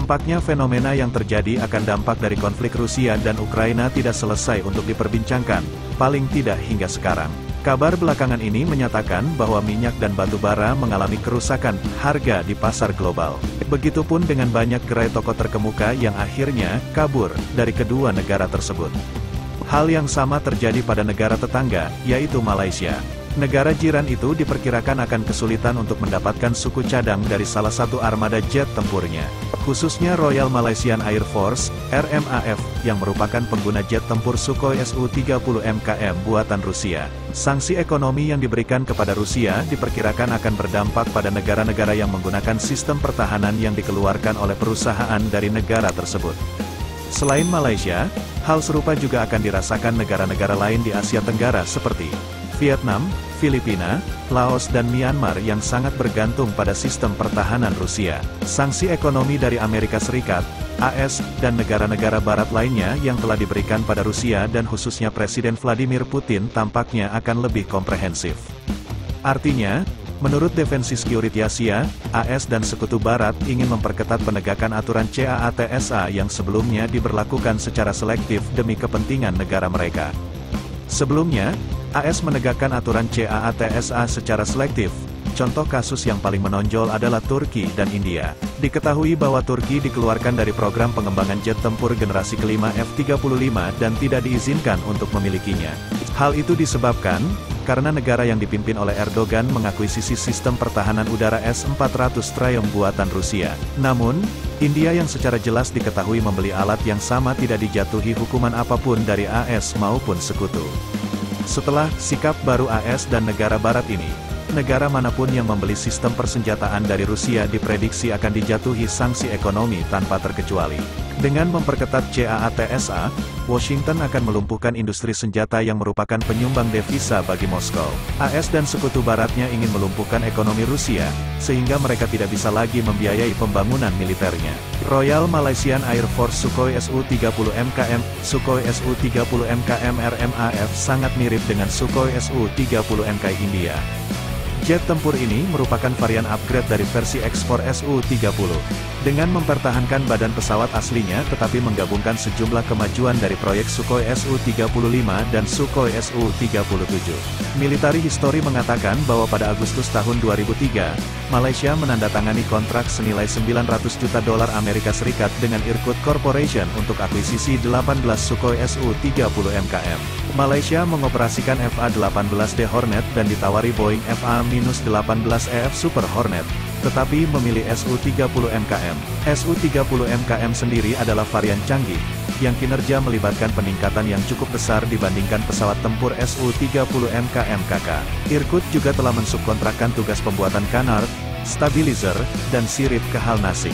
Tampaknya fenomena yang terjadi akan dampak dari konflik Rusia dan Ukraina tidak selesai untuk diperbincangkan, paling tidak hingga sekarang. Kabar belakangan ini menyatakan bahwa minyak dan batu bara mengalami kerusakan harga di pasar global. Begitupun dengan banyak gerai toko terkemuka yang akhirnya kabur dari kedua negara tersebut. Hal yang sama terjadi pada negara tetangga, yaitu Malaysia. Negara jiran itu diperkirakan akan kesulitan untuk mendapatkan suku cadang dari salah satu armada jet tempurnya, khususnya Royal Malaysian Air Force, RMAF, yang merupakan pengguna jet tempur Sukhoi Su-30 MKM buatan Rusia. Sanksi ekonomi yang diberikan kepada Rusia diperkirakan akan berdampak pada negara-negara yang menggunakan sistem pertahanan yang dikeluarkan oleh perusahaan dari negara tersebut. Selain Malaysia, hal serupa juga akan dirasakan negara-negara lain di Asia Tenggara seperti Vietnam, Filipina, Laos dan Myanmar yang sangat bergantung pada sistem pertahanan Rusia. Sanksi ekonomi dari Amerika Serikat, AS, dan negara-negara barat lainnya yang telah diberikan pada Rusia dan khususnya Presiden Vladimir Putin tampaknya akan lebih komprehensif. Artinya, menurut Defense Security Asia, AS dan Sekutu Barat ingin memperketat penegakan aturan CAATSA yang sebelumnya diberlakukan secara selektif demi kepentingan negara mereka. Sebelumnya, AS menegakkan aturan CAATSA secara selektif. Contoh kasus yang paling menonjol adalah Turki dan India. Diketahui bahwa Turki dikeluarkan dari program pengembangan jet tempur generasi kelima F-35 dan tidak diizinkan untuk memilikinya. Hal itu disebabkan karena negara yang dipimpin oleh Erdogan mengakuisisi sistem pertahanan udara S-400 Triumph buatan Rusia. Namun, India yang secara jelas diketahui membeli alat yang sama tidak dijatuhi hukuman apapun dari AS maupun sekutu. Setelah sikap baru AS dan negara barat ini, negara manapun yang membeli sistem persenjataan dari Rusia diprediksi akan dijatuhi sanksi ekonomi tanpa terkecuali. Dengan memperketat CAATSA, Washington akan melumpuhkan industri senjata yang merupakan penyumbang devisa bagi Moskow. AS dan sekutu baratnya ingin melumpuhkan ekonomi Rusia, sehingga mereka tidak bisa lagi membiayai pembangunan militernya. Royal Malaysian Air Force Sukhoi Su-30 MKM, Sukhoi Su-30 MKM RMAF sangat mirip dengan Sukhoi Su-30 MK India. Jet tempur ini merupakan varian upgrade dari versi ekspor Su-30. Dengan mempertahankan badan pesawat aslinya tetapi menggabungkan sejumlah kemajuan dari proyek Sukhoi Su-35 dan Sukhoi Su-37. Military History mengatakan bahwa pada Agustus tahun 2003, Malaysia menandatangani kontrak senilai 900 juta dolar Amerika Serikat dengan Irkut Corporation untuk akuisisi 18 Sukhoi Su-30 MKM. Malaysia mengoperasikan FA-18D Hornet dan ditawari Boeing FA-18EF Super Hornet, tetapi memilih Su-30 MKM. Su-30 MKM sendiri adalah varian canggih, yang kinerja melibatkan peningkatan yang cukup besar dibandingkan pesawat tempur Su-30 MKM KK. Irkut juga telah mensubkontrakkan tugas pembuatan Canard, stabilizer, dan sirip ke Hal Nasik.